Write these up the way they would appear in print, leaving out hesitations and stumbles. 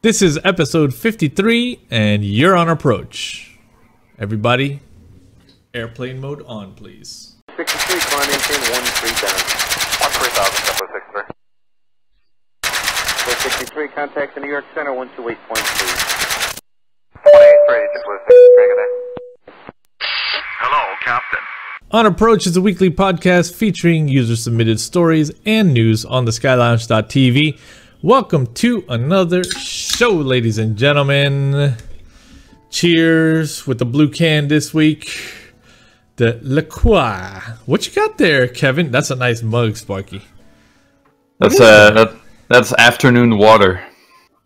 This is episode 53, and you're on approach. Everybody, airplane mode on, please. 63, climb maintain 13 down. 13,000, 63. 63, contact the New York Center, 128.3. 23, just with 63, good day. Hello, Captain. On Approach is a weekly podcast featuring user-submitted stories and news on the skylounge.tv. Welcome to another show, ladies and gentlemen. Cheers with the blue can this week. The La Croix. What you got there, Kevin? That's a nice mug, Sparky. That's afternoon water.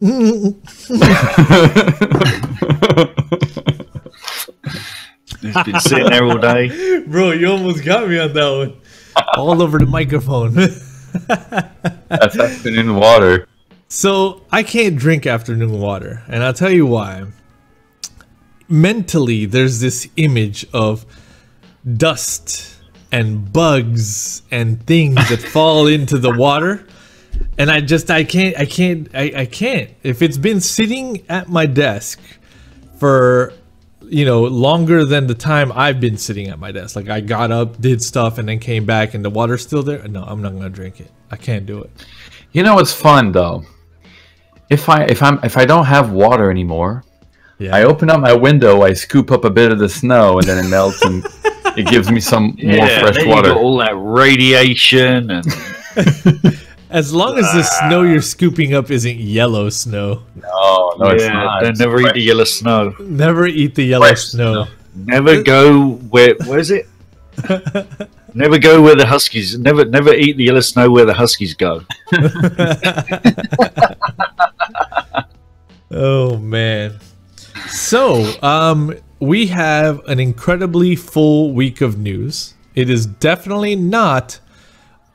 It's been sitting there all day. Bro, you almost got me on that one. All over the microphone. That's afternoon water. So, I can't drink afternoon water, and I'll tell you why. Mentally, there's this image of dust and bugs and things that fall into the water, and I can't. If it's been sitting at my desk for, you know, longer than the time I've been sitting at my desk, like I got up, did stuff, and then came back and the water's still there, no, I'm not gonna drink it. I can't do it. You know what's fun though? If I don't have water anymore, Yeah. I open up my window, I scoop up a bit of the snow, and then it melts and it gives me some more fresh then water. You got all that radiation and As long as the snow you're scooping up isn't yellow snow. No, it's not. Don't never eat the yellow snow. Never eat the yellow Fresh snow. Never go where is it? Never go where the huskies. Never eat the yellow snow where the huskies go. Oh man. So, we have an incredibly full week of news. It is definitely not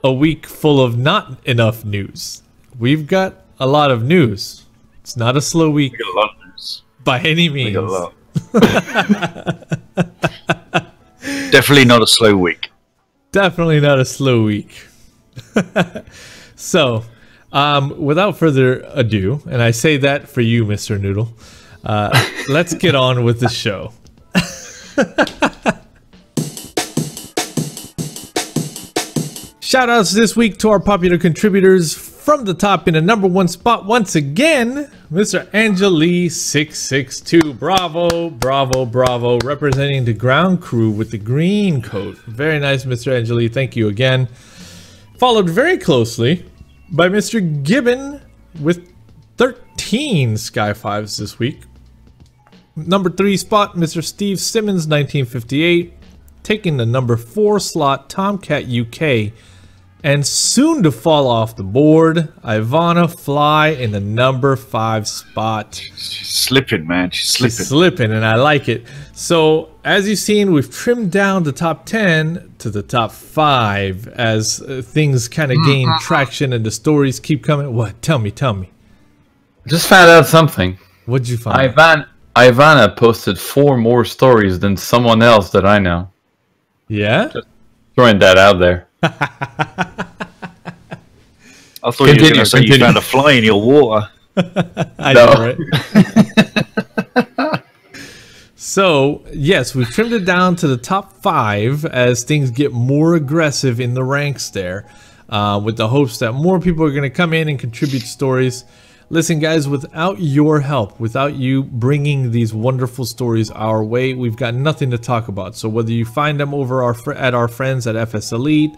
a week full of not enough news. We've got a lot of news. It's not a slow week We got a lot of news. by any We means. got a lot. Definitely not a slow week. Definitely not a slow week. So, without further ado, and I say that for you, Mr. Noodle, let's get on with the show. Shoutouts this week to our popular contributors. From the top in the #1 spot once again, Mr. Angeli662. Bravo, bravo, bravo. Representing the ground crew with the green coat. Very nice, Mr. Angeli. Thank you again. Followed very closely by Mr. Gibbon with 13 Sky 5s this week. #3 spot, Mr. Steve Simmons, 1958. Taking the #4 slot, Tomcat UK. And soon to fall off the board, Ivana Fly in the #5 spot. She's slipping, man. She's slipping. She's slipping, and I like it. So, as you've seen, we've trimmed down the top 10 to the top 5 as things kind of gain traction and the stories keep coming. What? Tell me. Just found out something. What'd you find? Ivana posted 4 more stories than someone else that I know. Yeah? Just throwing that out there. I thought you were going to say you found a fly in your water. I know, right? So, yes, we've trimmed it down to the top 5 as things get more aggressive in the ranks there, with the hopes that more people are going to come in and contribute stories. Listen, guys, without your help, without you bringing these wonderful stories our way, we've got nothing to talk about. So whether you find them over at our friends at FS Elite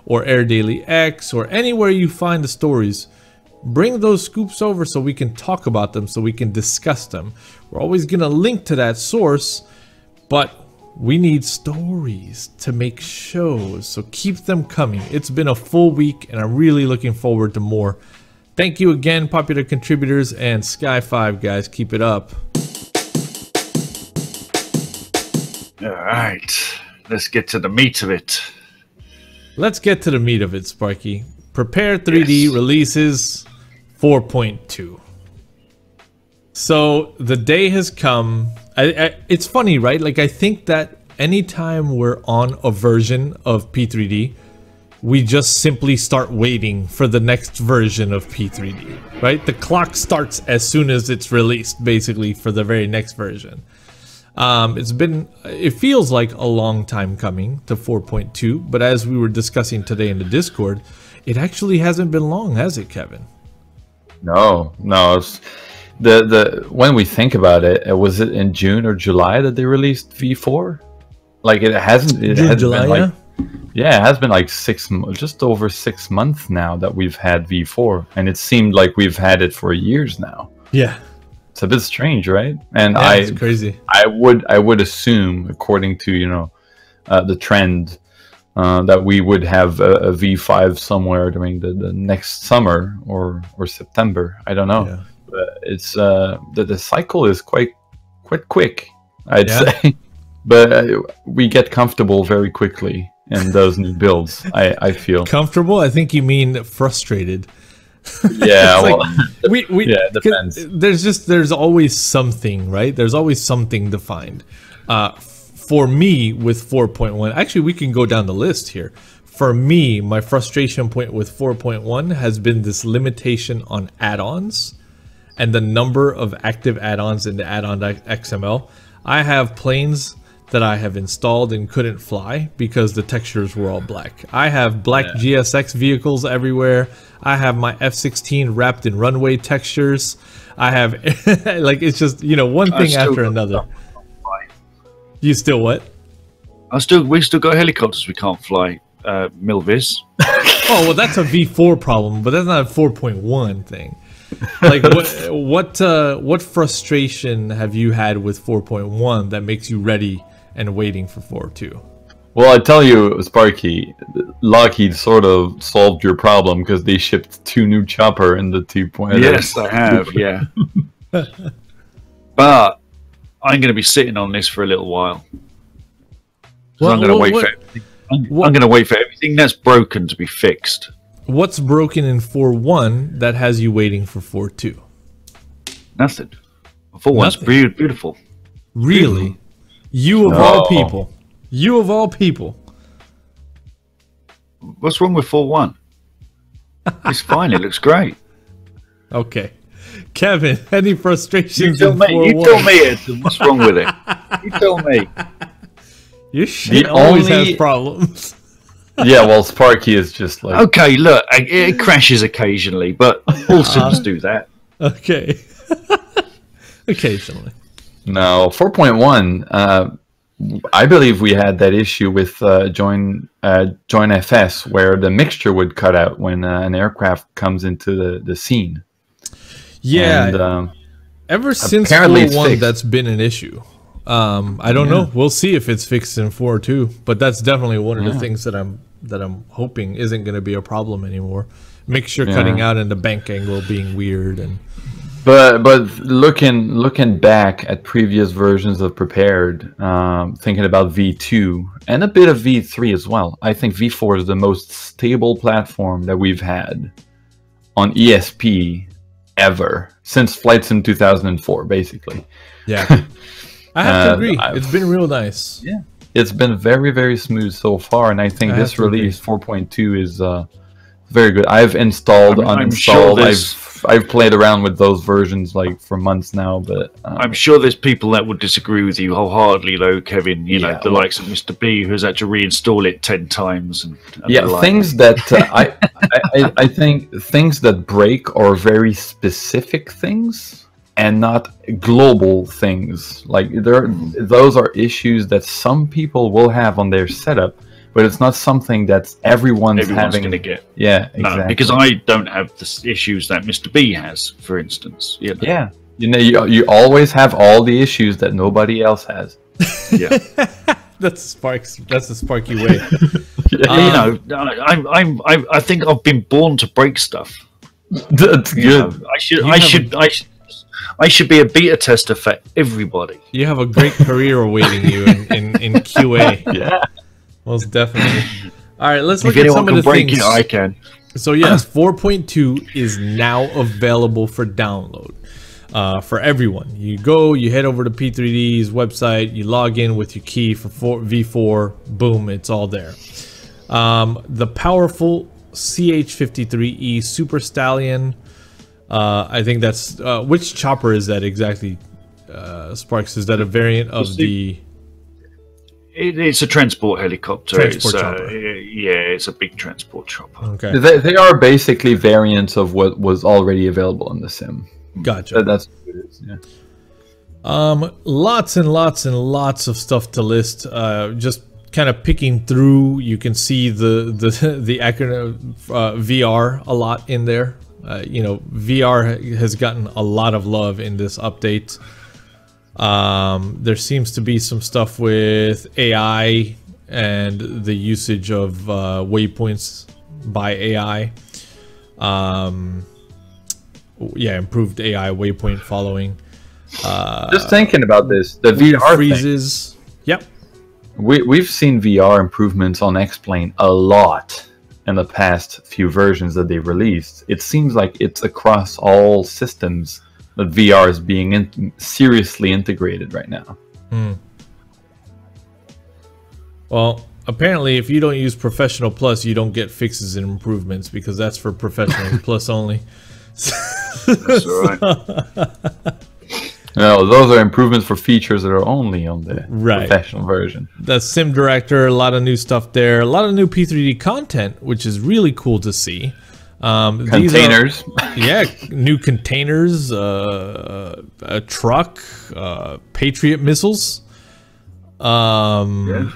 or Air Daily X or anywhere you find the stories, bring those scoops over so we can talk about them, so we can discuss them. We're always going to link to that source, but we need stories to make shows, so keep them coming. It's been a full week, and I'm really looking forward to more. Thank you again, popular contributors, and Sky 5 guys, keep it up. All right, let's get to the meat of it. Let's get to the meat of it, Sparky. Prepar3D releases 4.2. So the day has come. It's funny, right? Like, I think that anytime we're on a version of P3D, we just simply start waiting for the next version of P3D, right? The clock starts as soon as it's released, basically, for the very next version. It feels like a long time coming to 4.2, but as we were discussing today in the Discord, it actually hasn't been long, has it, Kevin? No. It's when we think about it, was it in June or July that they released V4? Like it hasn't. July, been like, yeah, it has been like just over 6 months now that we've had V4, and it seemed like we've had it for years now. Yeah, it's a bit strange, right? And yeah, it's crazy. I would assume, according to the trend, that we would have a V5 somewhere during the next summer or September. I don't know. Yeah. But it's the cycle is quite quick, I'd say. But we get comfortable very quickly in those new builds. I feel comfortable. I think you mean frustrated. Yeah, well, yeah, it depends. There's always something, right? There's always something to find. For me, with 4.1, actually, we can go down the list here. For me, my frustration point with 4.1 has been this limitation on add-ons and the number of active add-ons in the add-on XML. I have planes that I have installed and couldn't fly because the textures were all black. I have black GSX vehicles everywhere. I have my F-16 wrapped in runway textures. I have, like, it's just, one thing after another. You still what? We still got helicopters we can't fly, Milvis. Oh, well, that's a V4 problem, but that's not a 4.1 thing. Like, what frustration have you had with 4.1 that makes you ready and waiting for 4.2? Well, I tell you, Sparky, Lockheed sort of solved your problem because they shipped 2 new chopper in the 2.0. Yes, I have, yeah. But I'm going to be sitting on this for a little while. I'm going to wait for everything. I'm going to wait for everything that's broken to be fixed. What's broken in 4.1 that has you waiting for 4.2? Nothing. 4.1's beautiful. Really? You of all people. You of all people. What's wrong with 4.1? It's fine. It looks great. Okay. Kevin, any frustrations in 4.1? You tell me, Edson, what's wrong with it? You tell me. Your shit always has problems. Yeah, well, Sparky is just like... Okay, look, it crashes occasionally, but all sims do that. Okay. Occasionally. No, 4.1, I believe we had that issue with Join FS, where the mixture would cut out when an aircraft comes into the scene. Yeah, and, ever since 4.1, that's been an issue. I don't know. We'll see if it's fixed in 4.2, but that's definitely one of the things that I'm hoping isn't going to be a problem anymore. Mixture cutting out and the bank angle being weird, and but looking back at previous versions of Prepared, thinking about V2 and a bit of V3 as well, I think V4 is the most stable platform that we've had on ESP ever since Flight Sim 2004, basically. Yeah. I have to agree. It's been real nice. Yeah, it's been very, very smooth so far, and I think this release 4.2 is very good. I've installed, uninstalled. I've played around with those versions like for months now, but I'm sure there's people that would disagree with you wholeheartedly, though, Kevin. You know, the likes of Mr. B, who's had to reinstall it 10 times. And things that I think things that break are very specific things and not global things. Like those are issues that some people will have on their setup, but it's not something that everyone's going to get. Yeah, exactly. No, because I don't have the issues that Mr. B has, for instance. You know? Yeah, you always have all the issues that nobody else has. Yeah, that's the Sparky way. I think I've been born to break stuff. That's good. I should be a beta tester for everybody. You have a great career awaiting you in QA. Yeah. Most definitely. All right, let's look at some of the things. It, I can. So yes, 4.2 is now available for download for everyone. You head over to P3D's website, you log in with your key for V4, boom, it's all there. The powerful CH-53E Super Stallion. I think that's which chopper is that exactly? Sparks, is that a variant of the? It's a transport helicopter. Transport chopper. Yeah, it's a big transport chopper. Okay. They are basically variants of what was already available in the sim. Gotcha. That's what it is. Yeah. Lots and lots and lots of stuff to list. Just kind of picking through, you can see the acronym VR a lot in there. You know, VR has gotten a lot of love in this update. There seems to be some stuff with AI and the usage of waypoints by AI. Yeah, improved AI waypoint following. Just thinking about this, the VR freezes. Yep. We've seen VR improvements on Xplane a lot in the past few versions that they've released. It seems like it's across all systems that VR is being seriously integrated right now. Well, apparently if you don't use Professional Plus, you don't get fixes and improvements, because that's for Professional Plus only. That's all right. No, those are improvements for features that are only on the professional version. The Sim Director, a lot of new stuff there. A lot of new P3D content, which is really cool to see. Containers. New containers, a truck, Patriot missiles, Nice.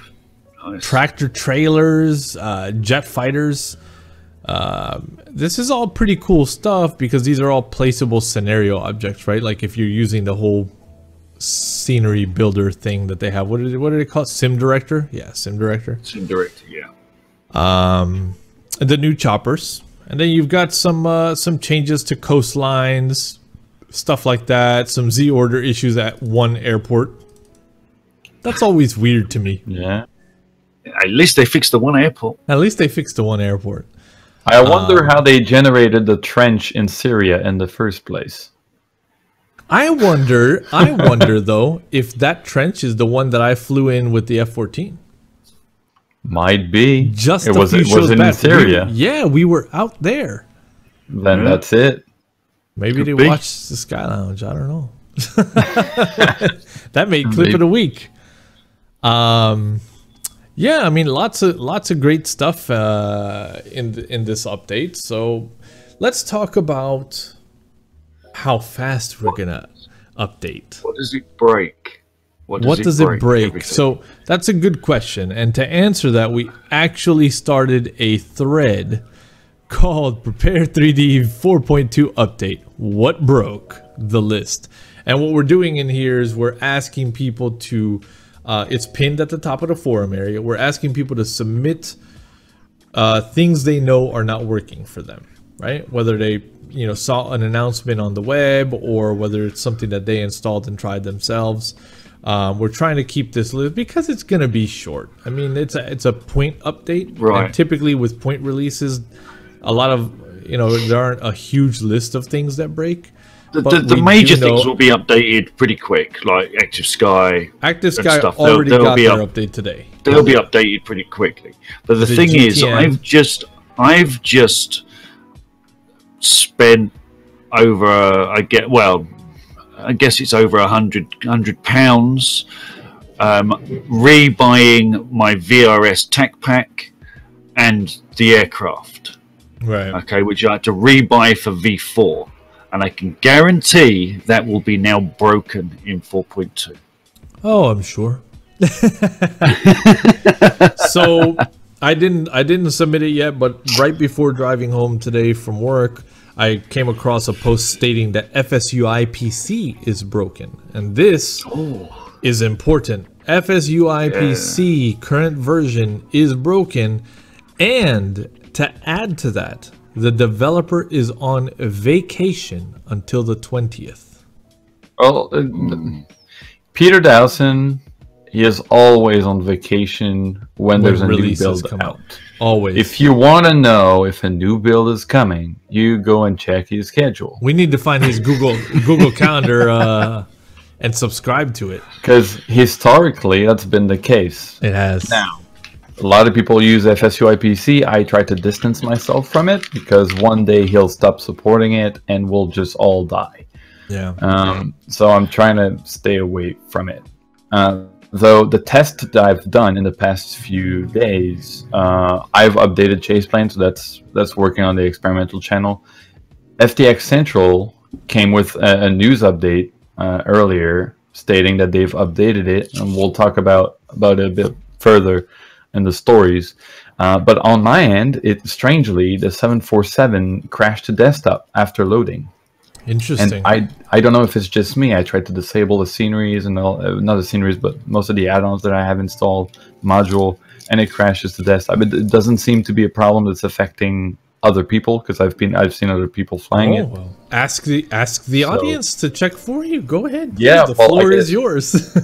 tractor trailers, jet fighters. This is all pretty cool stuff because these are all placeable scenario objects, right? Like if you're using the whole scenery builder thing that they have. What did it call? Sim Director? Yeah, Sim Director. Sim Director, yeah. The new choppers. And then you've got some changes to coastlines, stuff like that. Some Z order issues at one airport. That's always weird to me. Yeah. At least they fixed the one airport. At least they fixed the one airport. I wonder how they generated the trench in Syria in the first place. I wonder though, if that trench is the one that I flew in with the F-14. Might be. Just it was in Syria. We were out there. Then that's it. Maybe they watched the Sky Lounge. I don't know. That made clip of the week. Yeah, I mean, lots of great stuff in this update. So let's talk about how fast we're gonna update. What does it break? What does it break? So that's a good question. And to answer that, we actually started a thread called Prepar3D 4.2 Update. What broke the list? And what we're doing in here is we're asking people to, it's pinned at the top of the forum area. We're asking people to submit things they know are not working for them, right? Whether they saw an announcement on the web or whether it's something that they installed and tried themselves. We're trying to keep this list because it's going to be short. I mean, it's a point update, right? And typically with point releases, a lot of there aren't a huge list of things that break. The major things will be updated pretty quick, like Active Sky. Active Sky already got their update today. They'll be updated pretty quickly. But the thing is, I've just spent over I guess it's over £100 rebuying my VRS TAC pack and the aircraft. Right. Okay, which I had to rebuy for V4, and I can guarantee that will be now broken in 4.2. Oh, I'm sure. So I didn't submit it yet, but right before driving home today from work, I came across a post stating that FSUI PC is broken, and this is important. FSUI PC current version is broken, and to add to that, the developer is on vacation until the 20th. Well, Peter Dowson, he is always on vacation when there's a new build out. Always. If you want to know if a new build is coming, you go and check his schedule. We need to find his Google Calendar and subscribe to it. Because historically, that's been the case. It has. Now, A lot of people use FSUIPC. I try to distance myself from it because one day he'll stop supporting it and we'll just all die. Yeah. So I'm trying to stay away from it. Though the test that I've done in the past few days, I've updated Chaseplane, so that's working on the experimental channel. FTX Central came with a news update earlier, stating that they've updated it, and we'll talk about it a bit further in the stories. But on my end, strangely, the 747 crashed to desktop after loading. Interesting. And I don't know if it's just me. I tried to disable the sceneries and not the sceneries, but most of the add-ons that I have installed, module, and it crashes to desktop. It doesn't seem to be a problem that's affecting other people because I've seen other people flying it. Well, ask the audience to check for you. Go ahead. Yeah, the floor is yours.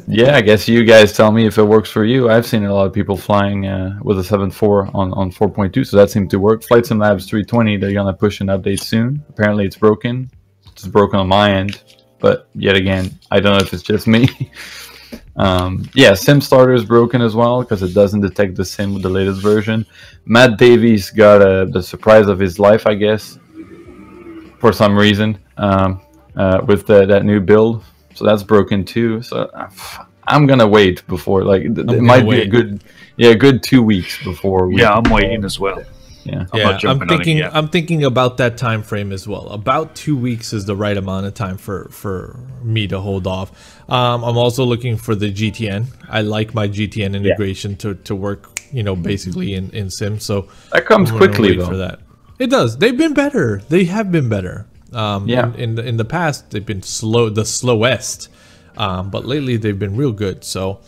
Yeah, I guess you guys tell me if it works for you. I've seen a lot of people flying with a 7.4 on 4.2, so that seemed to work. Flight Sim Labs 320, they're gonna push an update soon. Apparently, it's broken. It's broken on my end, but yet again, I don't know if it's just me. Yeah, Sim Starter is broken as well because it doesn't detect the sim with the latest version. Matt Davies got the surprise of his life, I guess, for some reason, with that new build. So that's broken too. So I'm gonna wait before, like, it might be a good 2 weeks before. I'm waiting as well. Yeah, I'm thinking about that time frame as well. About 2 weeks is the right amount of time for me to hold off. I'm also looking for the GTN. I like my GTN integration to work, basically in Sim. So that comes quickly though. For that, it does. They've been better. They have been better. In the past, they've been the slowest, but lately they've been real good. So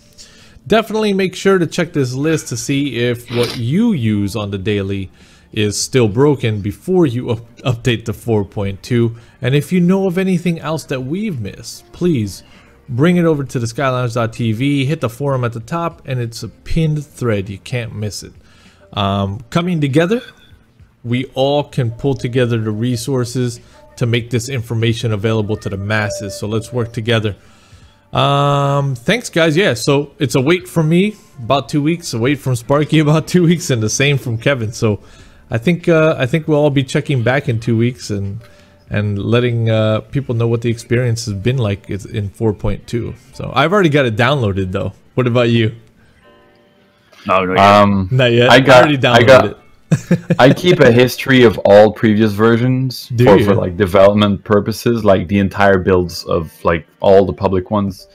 definitely make sure to check this list to see if what you use on the daily is still broken before you update to 4.2. And if you know of anything else that we've missed, please bring it over to the skylounge.tv, hit the forum at the top, and it's a pinned thread. You can't miss it. Coming together, we all can pull together the resources to make this information available to the masses. So let's work together. Thanks guys. Yeah, so it's a wait from me about 2 weeks, a wait from Sparky about 2 weeks, and the same from Kevin. So I think we'll all be checking back in 2 weeks and letting people know what the experience has been like in 4.2. So I've already got it downloaded though. What about you? No, not yet. I already downloaded it. I keep a history of all previous versions for like development purposes, like the entire builds of like all the public ones.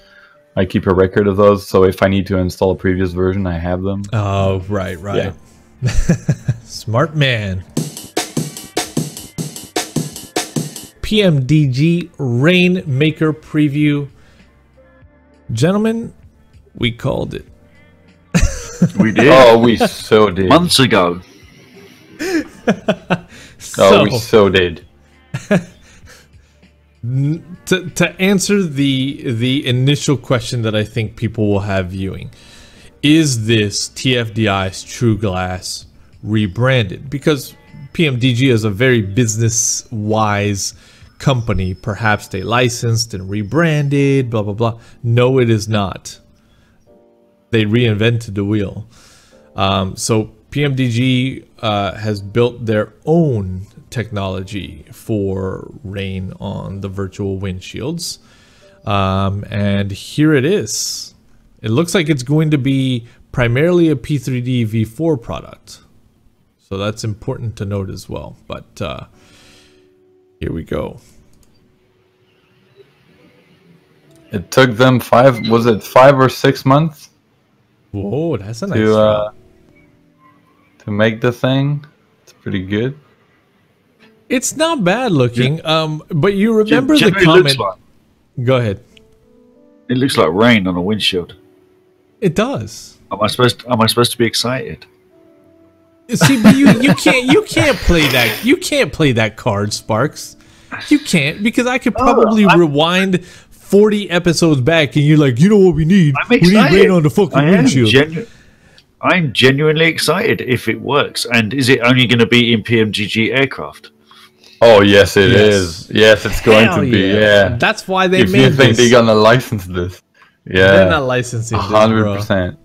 I keep a record of those, so if I need to install a previous version, I have them. Oh, right. Yeah. Smart man. PMDG RainMaker preview. Gentlemen, we called it. We did. Oh, we so did. Months ago. We so did. To answer the initial question that I think people will have viewing, is this TFDI's True Glass rebranded? Because PMDG is a very business-wise company. Perhaps they licensed and rebranded, blah, blah, blah. No, it is not. They reinvented the wheel. So PMDG has built their own technology for rain on the virtual windshields. And here it is. It looks like it's going to be primarily a P3D V4 product. So that's important to note as well. But here we go. It took them 5 or 6 months? Whoa, that's a nice to make the thing. It's pretty good. It's not bad looking. But you remember the comment. Go ahead. It looks like rain on a windshield. It does. Am I supposed to be excited? See, but you can't play that. You can't play that card, Sparks. You can't, because I could probably rewind 40 episodes back, and you're like, you know what we need? We need rain on the fucking windshield. I'm genuinely excited if it works. And is it only going to be in PMDG aircraft? Oh yes, it is. Yes, it's going to be. Yeah, that's why they made this. If you think they're gonna license this, yeah, they're not licensing 100%.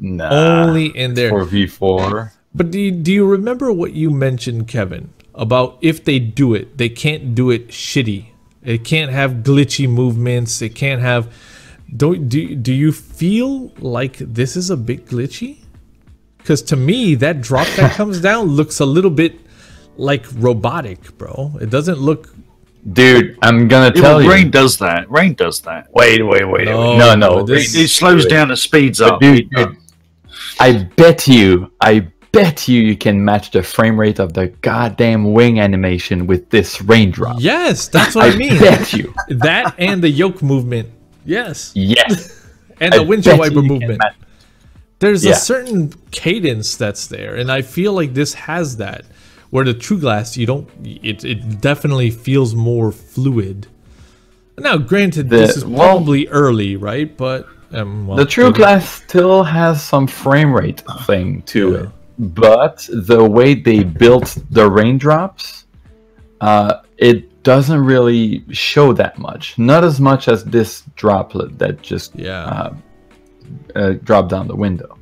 Nah, only in there for V4. But do you remember what you mentioned, Kevin, about if they do it, they can't do it shitty. It can't have glitchy movements. It can't have. Do you feel like this is a bit glitchy? Because to me, that drop that comes down looks a little bit like robotic, bro. It doesn't look. Dude, I'm gonna tell you. Rain does that. Rain does that. Wait. No. It slows down and speeds up. Dude, I bet you you can match the frame rate of the goddamn wing animation with this raindrop. Yes, that's what I mean. I bet you. That and the yoke movement. Yes. Yes. And the windshield wiper movement. There's a certain cadence that's there, and I feel like this has that. Where the True Glass, you don't. It definitely feels more fluid. Now, granted, this is probably early, right? But the True Glass still has some frame rate thing to it. But the way they built the raindrops, it doesn't really show that much. Not as much as this droplet that just dropped down the window.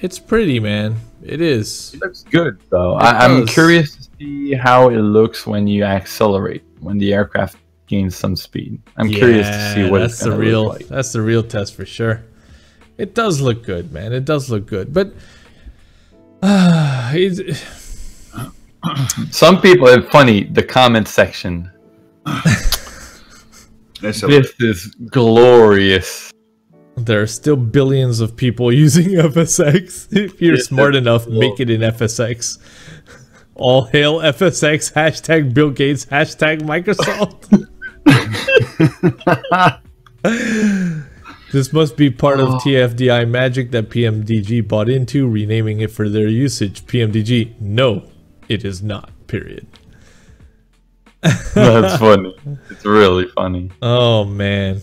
It's pretty, man. It is. It looks good, though. I'm curious to see how it looks when you accelerate, when the aircraft gains some speed. I'm curious to see what it's going to look like. That's the real test for sure. It does look good, man. It does look good, but some people are funny. The comment section. This is glorious. There are still billions of people using FSX. If you're smart enough, make it in FSX. All hail FSX. Hashtag Bill Gates. Hashtag Microsoft. This must be part of TFDI magic that PMDG bought into, renaming it for their usage. PMDG, no, it is not, period. That's funny. It's really funny. Oh, man.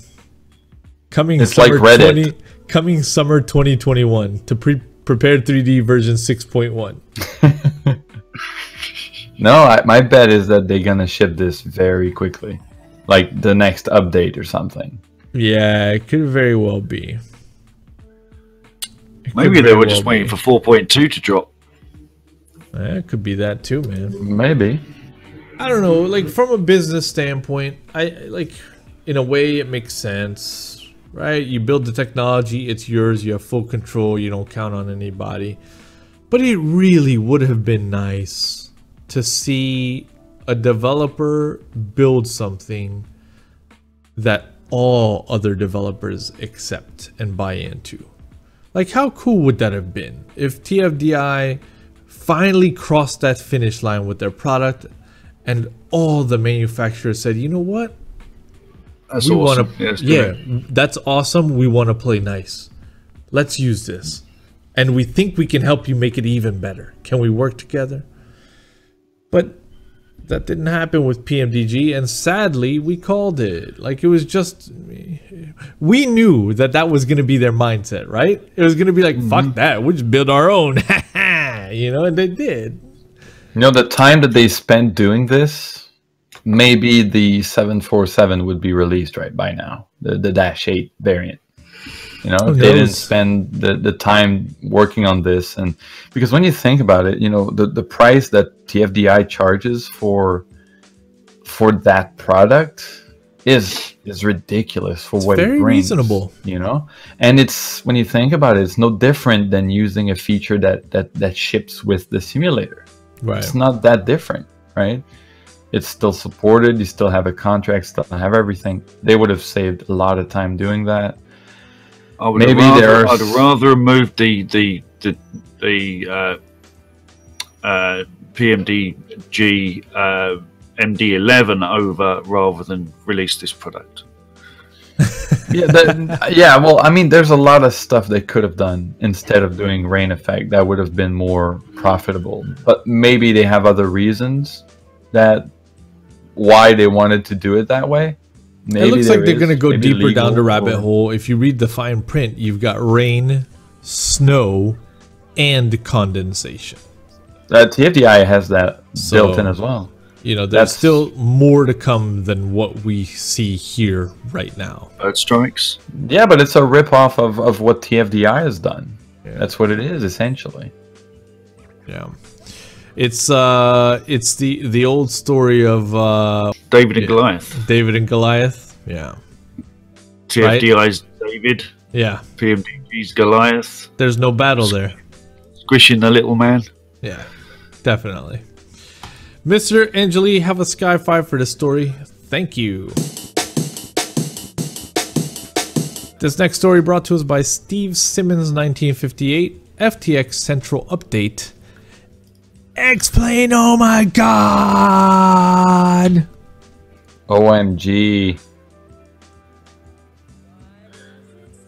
Coming it's summer like Reddit. Coming summer 2021 to Prepar3D version 6.1. No, my bet is that they're going to ship this very quickly. Like the next update or something. Yeah, it could very well be. Maybe they were just waiting for 4.2 to drop. Yeah, it could be that too, man. Maybe. I don't know. Like from a business standpoint, in a way it makes sense, right? You build the technology, it's yours. You have full control. You don't count on anybody. But it really would have been nice to see a developer build something that all other developers accept and buy into. Like, how cool would that have been if TFDI finally crossed that finish line with their product and all the manufacturers said, you know what? That's awesome. That's awesome. We want to play nice. Let's use this. And we think we can help you make it even better. Can we work together? But that didn't happen with PMDG, and sadly, we called it. Like, it was just... We knew that was going to be their mindset, right? It was going to be like, fuck that, we'll just build our own. You know, and they did. You know, the time that they spent doing this, maybe the 747 would be released right by now. The Dash 8 variant. You know, they didn't spend the time working on this. And because when you think about it, you know, the price that TFDI charges for that product is ridiculous for what it brings. Very reasonable. You know, and it's, when you think about it, it's no different than using a feature that ships with the simulator. Right. It's not that different, right? It's still supported. You still have a contract, still have everything. They would have saved a lot of time doing that. I'd rather move the PMDG MD11 over rather than release this product. Well, I mean, there's a lot of stuff they could have done instead of doing rain effect that would have been more profitable. But maybe they have other reasons why they wanted to do it that way. Maybe it looks like they're going to go deeper down the rabbit hole. If you read the fine print, you've got rain, snow, and condensation. TFDI has that built in as well. you know, there's still more to come than what we see here right now. Bird strikes. Yeah, but it's a rip-off of what TFDI has done. Yeah. That's what it is, essentially. Yeah. It's the old story of David and Goliath. David and Goliath. Yeah. TFDI's David. Yeah. PMDG's Goliath. There's no battle there. Squishing the little man. Yeah, definitely. Mr. Angeli, have a Sky 5 for this story. Thank you. This next story brought to us by Steve Simmons, 1958. FTX Central Update. Xplane, oh my god! OMG.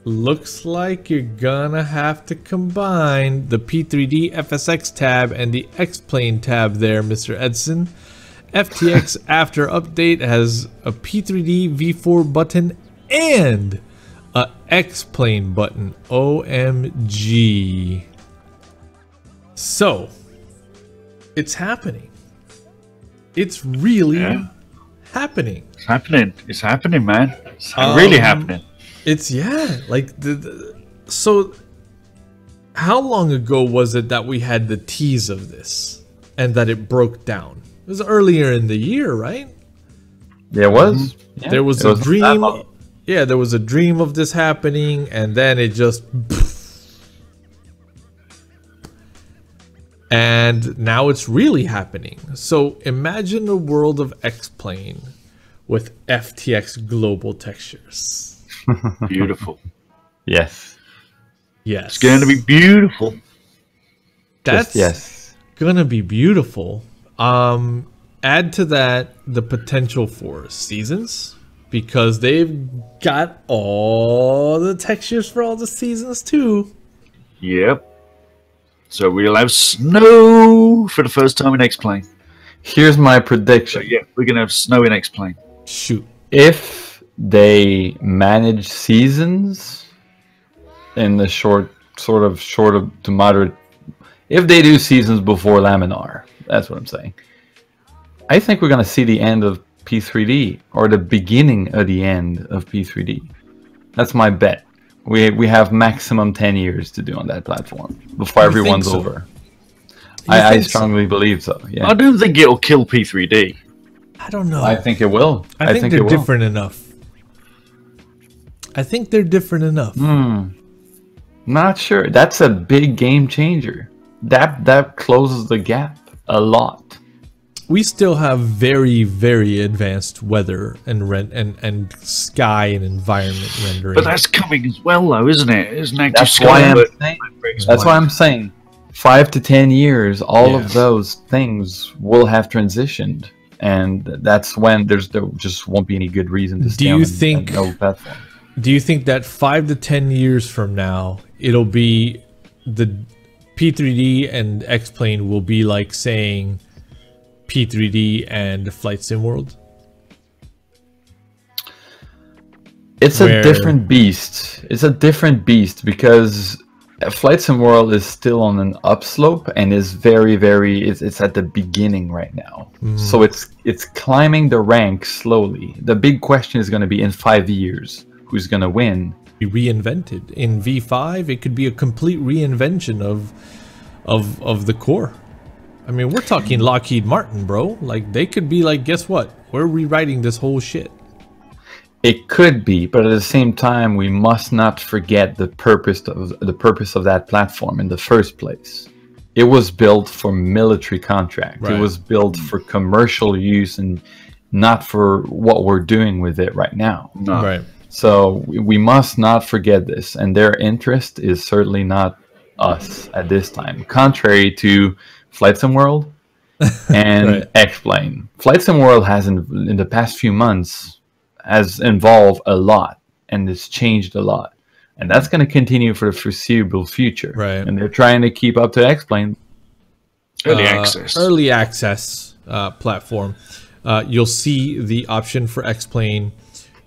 Looks like you're gonna have to combine the P3D FSX tab and the Xplane tab there, Mr. Edson. FTX after update has a P3D V4 button and a Xplane button. OMG. So, it's happening. It's really happening. It's happening. It's happening, man. It's really happening. It's like so how long ago was it that we had the tease of this and that it broke down? It was earlier in the year, right? There was. Yeah, there was a dream. Yeah, there was a dream of this happening, and then it just and now it's really happening. So imagine a world of Xplane with FTX global textures. Beautiful. Yes. Yes. It's going to be beautiful. That's gonna be beautiful. Add to that the potential for seasons, because they've got all the textures for all the seasons too. Yep. So we'll have snow for the first time in Xplane. Here's my prediction. So, yeah, we're gonna have snow in Xplane. Shoot. If they manage seasons in the short to moderate, if they do seasons before Laminar, that's what I'm saying. I think we're going to see the end of P3D, or the beginning of the end of P3D. That's my bet. We have maximum 10 years to do on that platform before everyone's over. I strongly believe so. Yeah. I don't think it'll kill P3D. I don't know. I think it will. I think they're different enough. I think they're different enough. Not sure. That's a big game changer. That closes the gap a lot. We still have very, very advanced weather and sky and environment rendering. But that's coming as well, though, isn't it? Isn't that that's why I'm saying 5 to 10 years, all of those things will have transitioned, and that's when there just won't be any good reason to stay on an old platform. Do you think that 5 to 10 years from now, it'll be the P3D and Xplane will be like saying P3D and Flight Sim World? It's a different beast. It's a different beast because Flight Sim World is still on an upslope and is very, it's at the beginning right now. So it's climbing the ranks slowly. The big question is going to be in 5 years, who's going to win? Be reinvented in V5. It could be a complete reinvention of the core. I mean, we're talking Lockheed Martin, bro. Like, they could be like, guess what? We're rewriting this whole shit. It could be, but at the same time, we must not forget the purpose of that platform in the first place. It was built for military contract. Right. It was built for commercial use and not for what we're doing with it right now. No. Right. So we must not forget this, and their interest is certainly not us at this time. Contrary to Flight Sim World and Xplane. Flight Sim World has in the past few months has evolved a lot and it's changed a lot, and that's going to continue for the foreseeable future. Right. And they're trying to keep up to Xplane. Early access platform. You'll see the option for Xplane.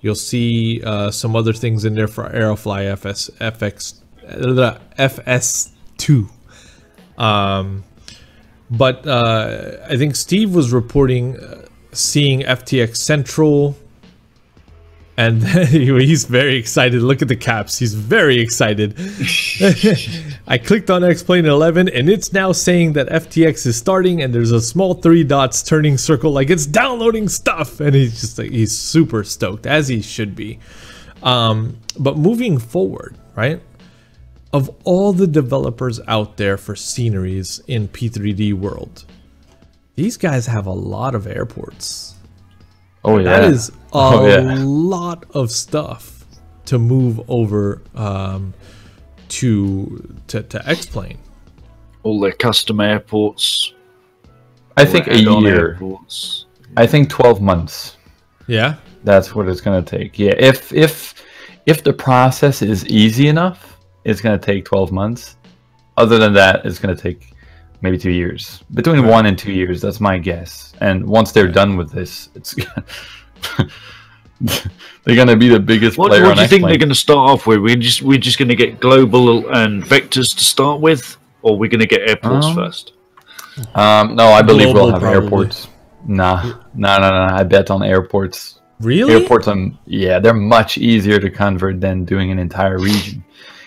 You'll see some other things in there for Aerofly FS2. But I think Steve was reporting seeing FTX Central. And he's very excited. Look at the caps. He's very excited. I clicked on Xplane 11 and it's now saying that FTX is starting and there's a small 3 dots turning circle like it's downloading stuff. And he's just like, he's super stoked, as he should be. But moving forward, right? Of all the developers out there for sceneries in P3D world, these guys have a lot of airports. Oh yeah, that is a lot of stuff to move over to Xplane. All their custom airports. I think a year. Airports. I think 12 months. Yeah, that's what it's gonna take. Yeah, if the process is easy enough, it's gonna take 12 months. Other than that, it's gonna take maybe 2 years. Between 1 and 2 years, that's my guess. And once they're done with this, it's they're gonna be the biggest player. What do you think they're gonna start off with? We're just gonna get global and vectors to start with, or we're gonna get airports first? No, I believe Global, we'll have airports. Nah. I bet on airports. Really? Airports, yeah, they're much easier to convert than doing an entire region.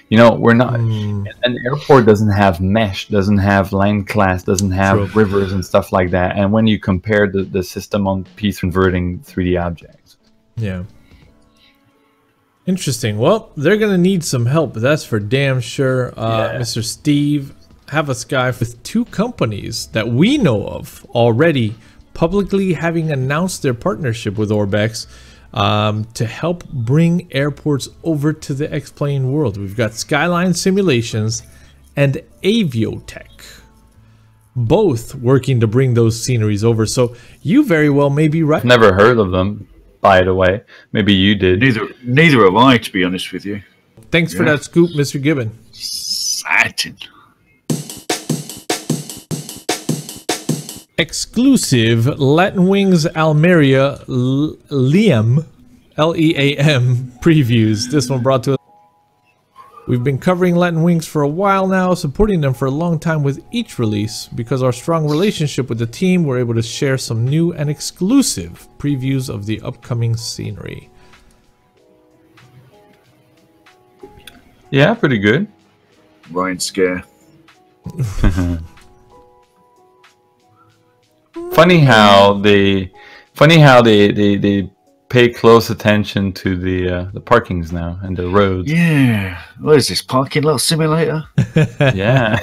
You know, we're not. An airport doesn't have mesh, doesn't have line class, doesn't have rivers and stuff like that. And when you compare the system on piece converting 3D objects, yeah, interesting. Well, they're gonna need some help. That's for damn sure. Mr. Steve, have a sky with 2 companies that we know of already publicly having announced their partnership with ORBX. To help bring airports over to the Xplane world. We've got Skyline Simulations and Aviotech, both working to bring those sceneries over. So you very well may be right. Never heard of them, by the way. Maybe you did. Neither have I, to be honest with you. Thanks for that scoop, Mr. Gibbon. Satin. Exclusive Latinwings Almeria Liam L-E-A-M previews. This one brought to us. We've been covering Latinwings for a while now, supporting them for a long time with each release. Because of our strong relationship with the team, we're able to share some new and exclusive previews of the upcoming scenery. Yeah, pretty good. Ryan Scare. Funny how they pay close attention to the parkings now and the roads. Yeah. What is this, parking lot simulator? Yeah.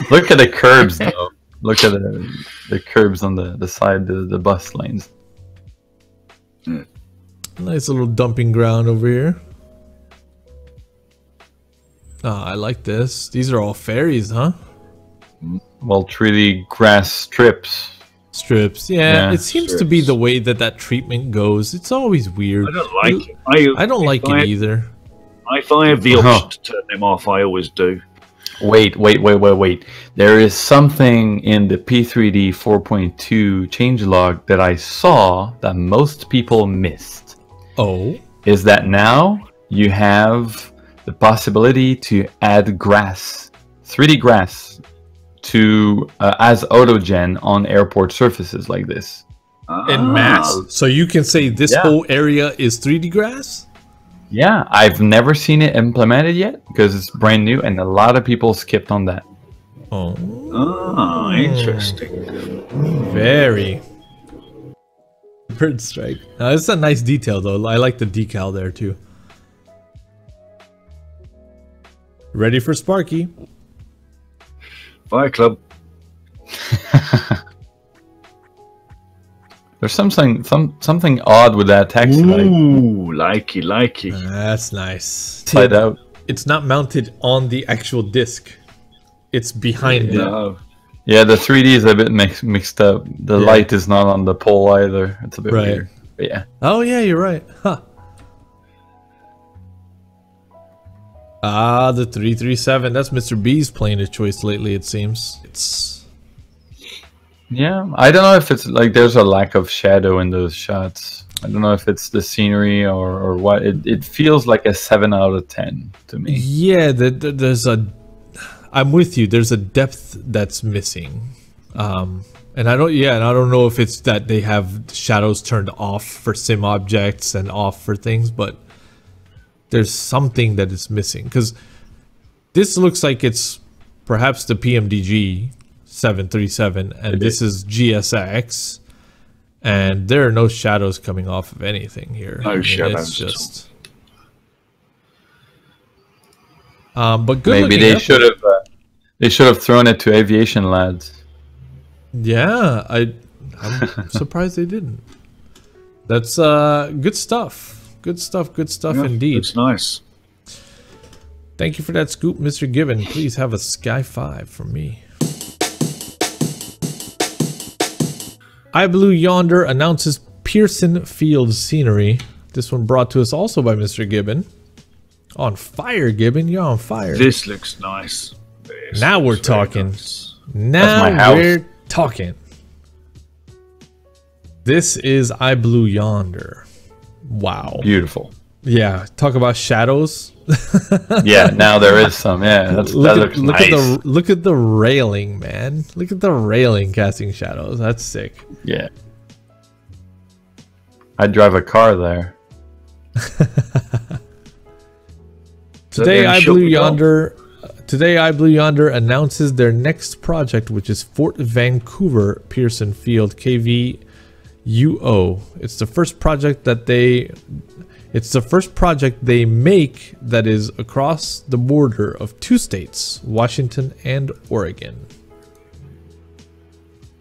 Look at the curbs though. Look at the curbs on the side of the bus lanes. Nice little dumping ground over here. I like this. These are all ferries, huh? Well, 3D grass strips. Yeah, it seems to be the way that treatment goes. It's always weird. I don't like it. I don't like it either. If I have the option to turn them off, I always do. Wait. There is something in the P3D 4.2 changelog that I saw that most people missed. Oh? Is that now you have the possibility to add grass, 3D grass, to as autogen on airport surfaces like this in mass. So you can say this whole area is 3D grass. Yeah, I've never seen it implemented yet because it's brand new and a lot of people skipped on that. Oh, interesting. Very. Bird strike. It's a nice detail though. I like the decal there too. Ready for Sparky? Fire Club. There's something odd with that text. Ooh, likey. That's nice. Slide out. It's not mounted on the actual disc. It's behind it. Yeah, the 3D is a bit mixed up. The light is not on the pole either. It's a bit weird. But yeah. Oh yeah, you're right. Huh. The 337. That's Mr. B's plane of choice lately, it seems. Yeah, I don't know if it's like there's a lack of shadow in those shots. I don't know if it's the scenery or what. It feels like a 7 out of 10 to me. Yeah, there's a... I'm with you. There's a depth that's missing. And I don't know if it's that they have shadows turned off for sim objects and off for things, but there's something that is missing, because this looks like it's perhaps the PMDG 737, and this is GSX, and there are no shadows coming off of anything here. No shadows. It's just. But good. Maybe they should have thrown it to aviation lads. Yeah, I'm surprised they didn't. That's good stuff. Good stuff indeed. It's nice. Thank you for that scoop, Mr. Gibbon. Please have a Sky 5 from me. iBlue Yonder announces Pearson Field scenery. This one brought to us also by Mr. Gibbon. On fire, Gibbon. You're on fire. This looks nice. Now we're talking. Nice. Now we're talking. This is iBlue Yonder. Wow. Beautiful. Yeah. Talk about shadows. Yeah, now there is some. Yeah, that looks nice. Look at the railing, man. Look at the railing casting shadows. That's sick. Yeah. I'd drive a car there. Today iBlue Yonder announces their next project, which is Fort Vancouver Pearson Field KVUO. It's the first project they make that is across the border of two states, Washington and Oregon.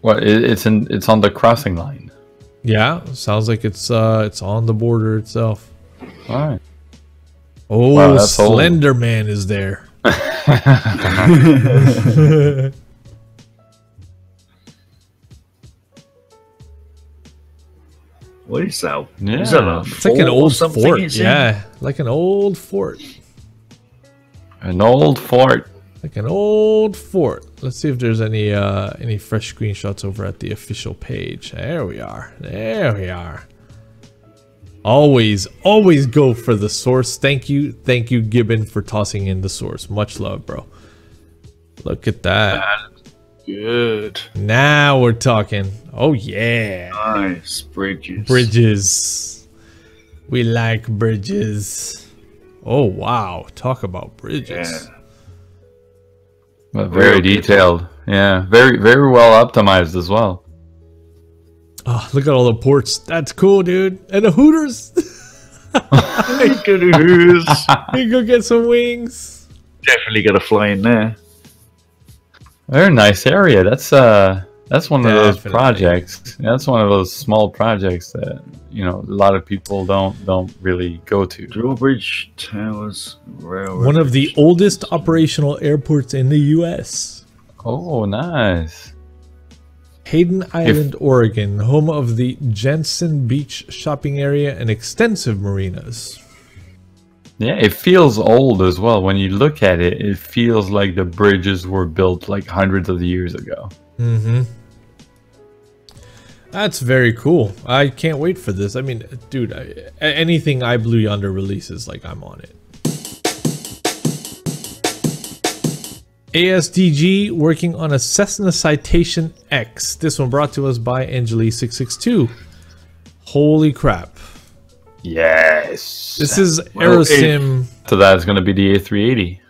What? It's on the crossing line. Yeah, sounds like it's on the border itself. All right. Oh, wow, that's Slender old. Man is there. What is that? Yeah. Is that It's like an old fort. Yeah, like an old fort. An old fort. Like an old fort. Let's see if there's any fresh screenshots over at the official page. There we are. There we are. Always go for the source. Thank you, Gibbon, for tossing in the source. Much love, bro. Look at that. Good. Now we're talking. Oh yeah. Nice bridges. Bridges. We like bridges. Oh wow. Talk about bridges. Yeah. But very detailed. Yeah. Very well optimized as well. Oh, look at all the ports. That's cool, dude. And the Hooters. Look at the Hooters. You go get some wings. Definitely got to fly in there. Very nice area. That's one of those projects. That's one of those small projects that a lot of people don't really go to. Drawbridge Towers Railroad. One of the oldest operational airports in the U.S. Oh, nice. Hayden Island, Oregon, home of the Jensen Beach shopping area and extensive marinas. Yeah, it feels old as well. When you look at it, it feels like the bridges were built like hundreds of years ago. Mm-hmm. That's very cool. I can't wait for this. I mean, dude, anything iBlue Yonder releases, like, I'm on it. ASDG working on a Cessna Citation X. This one brought to us by Angeli662. Holy crap. Yes. This is Aerosim. So that's going to be the A380.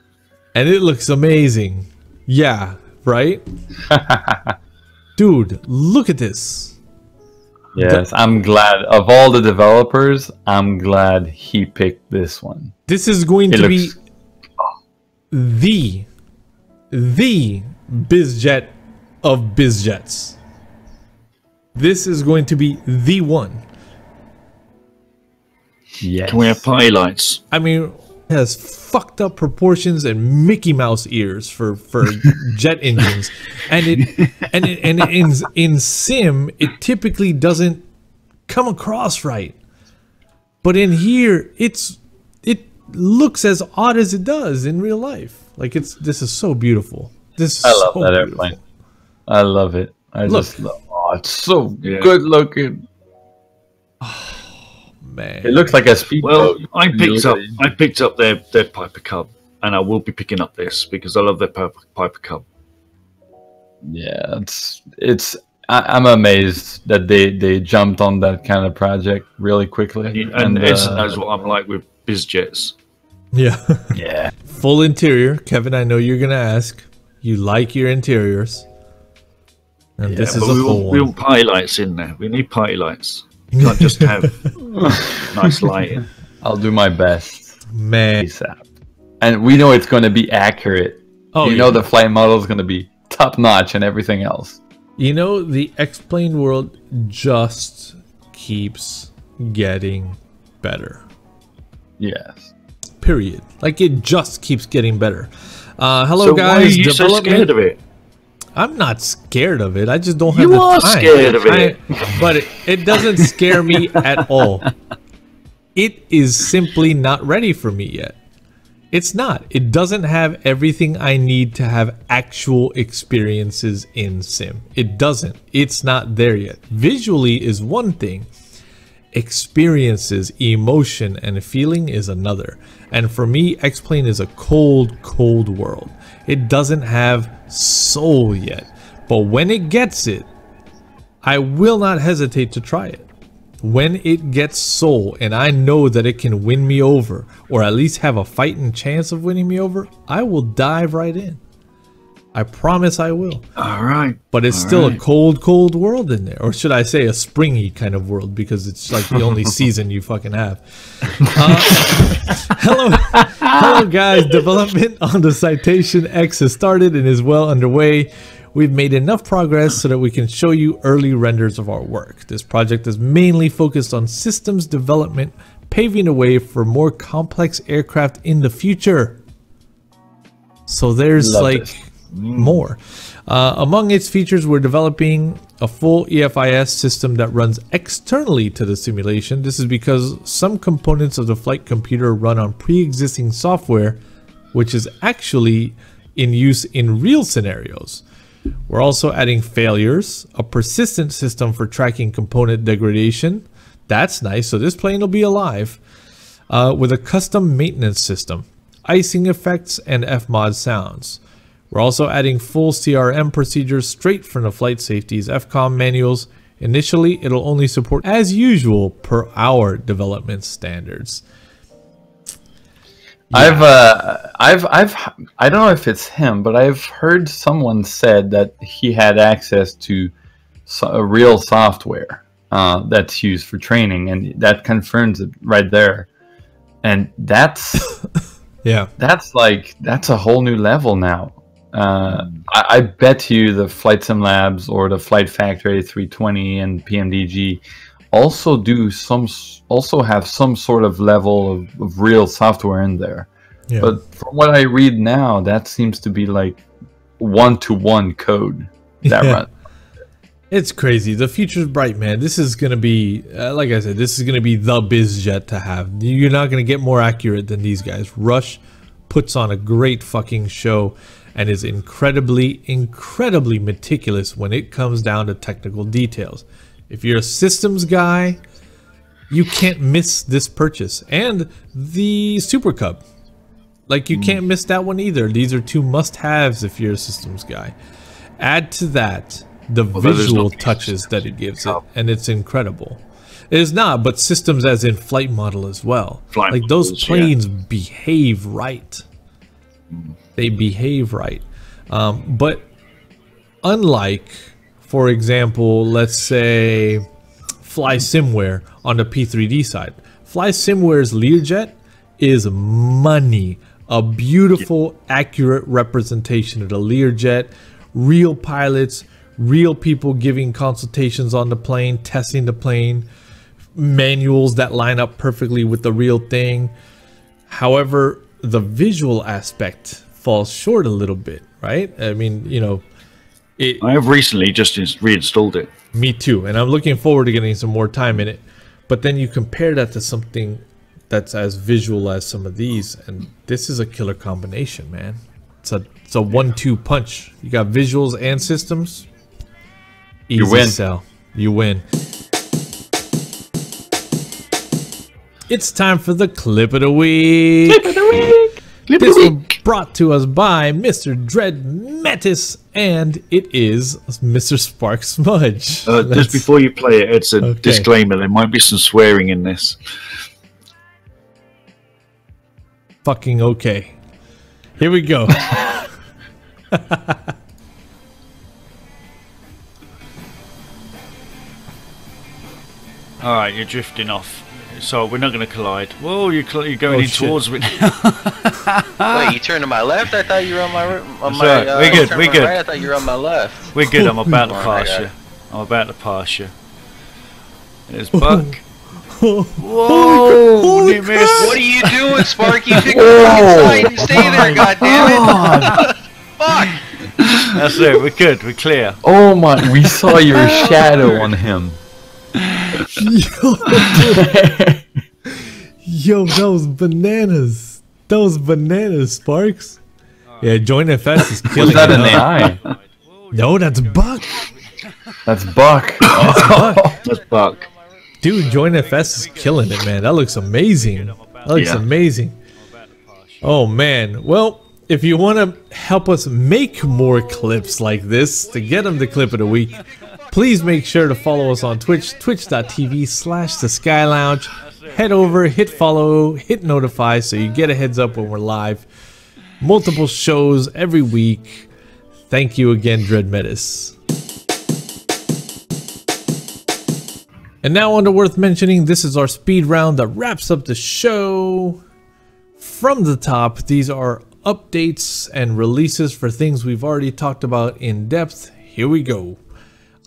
And it looks amazing. Yeah, right? Dude, look at this. Yes, I'm glad. Of all the developers, I'm glad he picked this one. This is going to be the bizjet of bizjets. This is going to be the one. Yes. Can we have party lights? I mean, it has fucked up proportions and Mickey Mouse ears for jet engines, and in sim it typically doesn't come across right, but in here it looks as odd as it does in real life. Like this is so beautiful. I love that airplane. I love it. Just love. Oh, it's so good looking. Man, it looks like a speedboat. Well, I picked up their Piper Cub, and I will be picking up this because I love their Piper Cub. Yeah, I'm amazed that they jumped on that kind of project really quickly. And Edson knows what I'm like with biz jets. Yeah. Yeah. Full interior. Kevin, I know you're going to ask. You like your interiors. And this is a full one. We want party lights in there. We need party lights. You can't just have nice lighting. I'll do my best. Man. ASAP. And we know it's going to be accurate. Oh, you know the flight model is going to be top notch and everything else. You know, the Xplane world just keeps getting better. Yes. Period. Like, it just keeps getting better. Hello, So guys. why are you so scared of it? I'm not scared of it. I just don't have You the are time. scared of it. But it doesn't scare me at all. It is simply not ready for me yet. It's not. It doesn't have everything I need to have actual experiences in sim. It doesn't. It's not there yet. Visually is one thing. Experiences, emotion, and feeling is another. And for me, Xplane is a cold, cold world. It doesn't have soul yet. But when it gets it, I will not hesitate to try it. When it gets soul and I know that it can win me over, or at least have a fighting chance of winning me over, I will dive right in. I promise I will. All right. But it's still a cold, cold world in there. Or should I say a springy kind of world, because it's like the only season you fucking have. Hello guys. Development on the Citation X has started and is well underway. We've made enough progress so that we can show you early renders of our work. This project is mainly focused on systems development, paving the way for more complex aircraft in the future. So there's more. Among its features, we're developing a full EFIS system that runs externally to the simulation. This is because some components of the flight computer run on pre-existing software, which is actually in use in real scenarios. We're also adding failures, a persistent system for tracking component degradation. That's nice, so this plane will be alive. With a custom maintenance system, icing effects, and FMOD sounds. We're also adding full CRM procedures straight from the Flight Safety's FCOM manuals. Initially, it'll only support as usual per our development standards. Yeah. I don't know if it's him, but I've heard someone said that he had access to a real software that's used for training, and that confirms it right there. And that's that's a whole new level now. I bet you the Flight Sim Labs or the Flight Factory 320 and PMDG also have some sort of level of real software in there. Yeah. But from what I read now, that seems to be like one-to-one code that runs. It's crazy. The future's bright, man. This is going to be, like I said, this is going to be the biz jet to have. You're not going to get more accurate than these guys. Rush puts on a great fucking show and is incredibly, incredibly meticulous when it comes down to technical details. If you're a systems guy, you can't miss this purchase. And the Super Cub. Like, you can't miss that one either. These are two must-haves if you're a systems guy. Add to that the visual touches that it gives it, and it's incredible. It is not, but systems as in flight model as well. Like, those planes behave right. They behave right. But unlike, for example, let's say Fly Simware on the P3D side, Fly Simware's Learjet is money. A beautiful, accurate representation of the Learjet, real pilots, real people giving consultations on the plane, testing the plane, manuals that line up perfectly with the real thing. However, the visual aspect falls short a little bit, right? I mean, you know, I have recently just reinstalled it. Me too, and I'm looking forward to getting some more time in it. But then you compare that to something that's as visual as some of these, and this is a killer combination, man. It's a 1-2 punch. You got visuals and systems. Easy you win. Sell. You win. It's time for the clip of the week. Clip of the week. This one brought to us by Mr. Dread Metis, and it is Mr. Spark Smudge. Just before you play it, it's a disclaimer. There might be some swearing in this. Fucking okay. Here we go. All right, you're drifting off. So we're not going to collide. Whoa, you're going in towards me now. Wait, you turned to my left? I thought you were on my we're good. We're good. Right? I thought you were on my left. We're good. I'm about to pass you. I'm about to pass you. There's Buck. Whoa! You missed. What are you doing, Sparky? Pick up inside and stay there, goddammit! Fuck! That's it. We're good. We're clear. Oh my! We saw your shadow on him. Yo, those bananas. Those bananas, Sparks. Yeah, Join FS is killing. Was that an AI? No, that's Buck. That's Buck. That's Buck. Dude, Join FS is killing it, man. That looks amazing. That looks amazing. Oh, man. Well, if you want to help us make more clips like this, to get them the clip of the week, please make sure to follow us on Twitch, twitch.tv/theskylounge. Head over, hit follow, hit notify so you get a heads up when we're live. Multiple shows every week. Thank you again, Dread Metis. And now on to worth mentioning, this is our speed round that wraps up the show. From the top, these are updates and releases for things we've already talked about in depth. Here we go.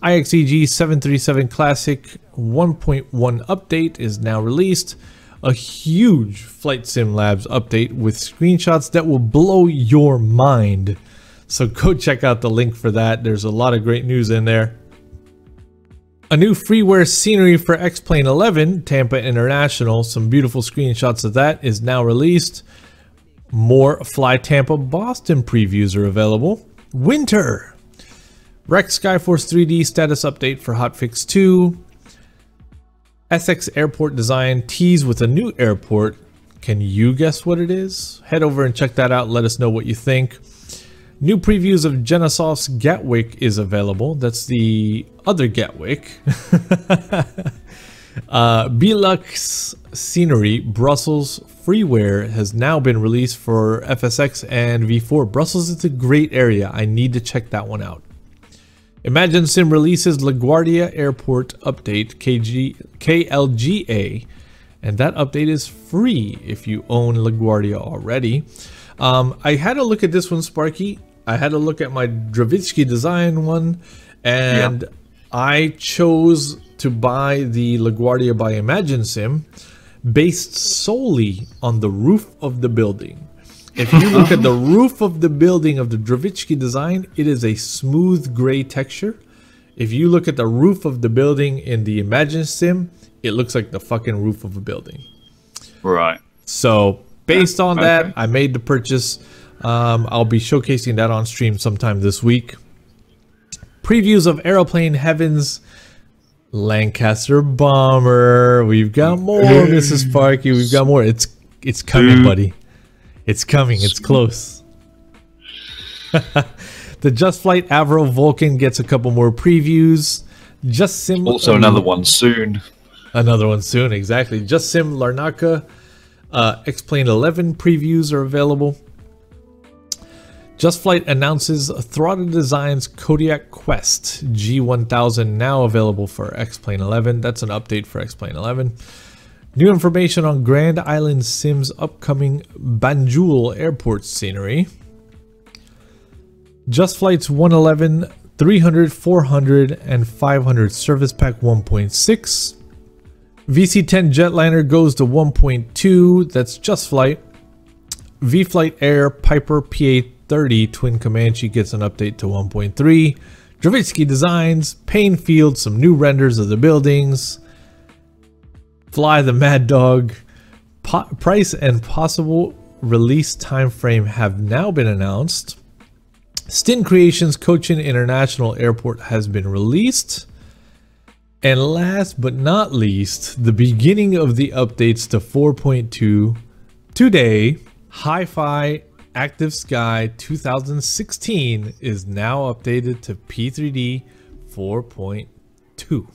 ASDG 737 Classic 1.1 update is now released. A huge Flight Sim Labs update with screenshots that will blow your mind. So go check out the link for that. There's a lot of great news in there. A new freeware scenery for Xplane 11, Tampa International. Some beautiful screenshots of that is now released. More Fly Tampa Boston previews are available. Winter. Rex Skyforce 3D status update for Hotfix 2. Essex Airport design tease with a new airport. Can you guess what it is? Head over and check that out. Let us know what you think. New previews of Genasoft's Gatwick is available. That's the other Gatwick. Belux Scenery Brussels freeware has now been released for FSX and V4. Brussels is a great area. I need to check that one out. Imagine Sim releases LaGuardia Airport update KLGA, and that update is free if you own LaGuardia already. I had a look at this one, Sparky. I had a look at my Dravitsky design one, and I chose to buy the LaGuardia by Imagine Sim based solely on the roof of the building. If you look at the roof of the building of the Dravitsky design, it is a smooth gray texture. If you look at the roof of the building in the Imagine Sim, it looks like the fucking roof of a building. Right. So based on that, I made the purchase. I'll be showcasing that on stream sometime this week. Previews of Aeroplane Heavens Lancaster Bomber. We've got more, Mrs. Sparky. We've got more. It's coming, buddy. It's coming. It's close. The Just Flight Avro Vulcan gets a couple more previews. Just Sim. Also another one soon. Another one soon, exactly. Just Sim Larnaca Xplane 11 previews are available. Just Flight announces Throttle Designs Kodiak Quest G1000 now available for Xplane 11. That's an update for Xplane 11. New information on Grand Island Sim's upcoming Banjul Airport scenery. Just Flight's 111, 300, 400, and 500 Service Pack 1.6. VC-10 Jetliner goes to 1.2. That's Just Flight. V-Flight Air Piper PA-30 Twin Comanche gets an update to 1.3. Dravitsky Designs, Pain Field, some new renders of the buildings. Fly the Mad Dog. Price and possible release time frame have now been announced. Stin Creations Cochin International Airport has been released. And last but not least, the beginning of the updates to 4.2 today. Hi-Fi Active Sky 2016 is now updated to P3D 4.2.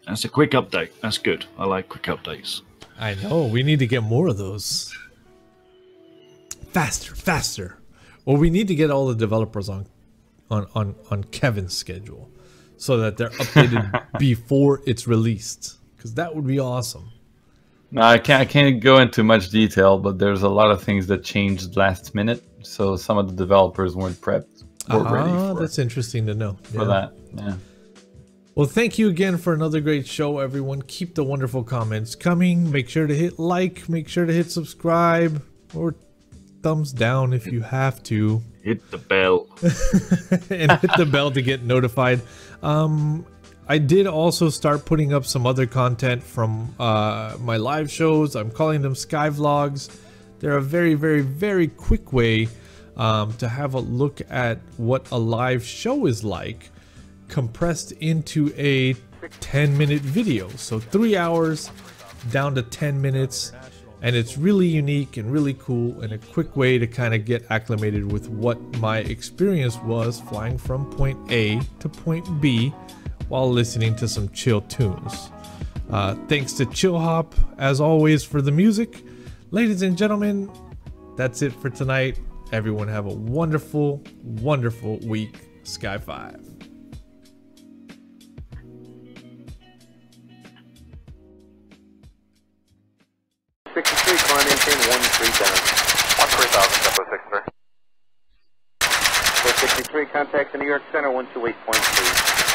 That's a quick update. That's good. I like quick updates. I know. We need to get more of those. Faster, faster. Well, we need to get all the developers on Kevin's schedule so that they're updated before it's released, because that would be awesome. No, I can't go into much detail, but there's a lot of things that changed last minute, so some of the developers weren't prepped or ready for that's interesting to know. for that. Yeah. Well, thank you again for another great show, everyone. Keep the wonderful comments coming. Make sure to hit like, make sure to hit subscribe, or thumbs down if you have to. Hit the bell. And hit the bell to get notified. I did also start putting up some other content from my live shows. I'm calling them Sky Vlogs. They're a very, very, very quick way to have a look at what a live show is like, compressed into a 10-minute video. So 3 hours down to 10 minutes. And it's really unique and really cool and a quick way to kind of get acclimated with what my experience was flying from point A to point B while listening to some chill tunes. Thanks to Chill Hop, as always, for the music. Ladies and gentlemen, that's it for tonight. Everyone have a wonderful, wonderful week. Sky 5. 63, climb maintain 13 down. 13,000, 63. 463, contact the New York Center 128.3.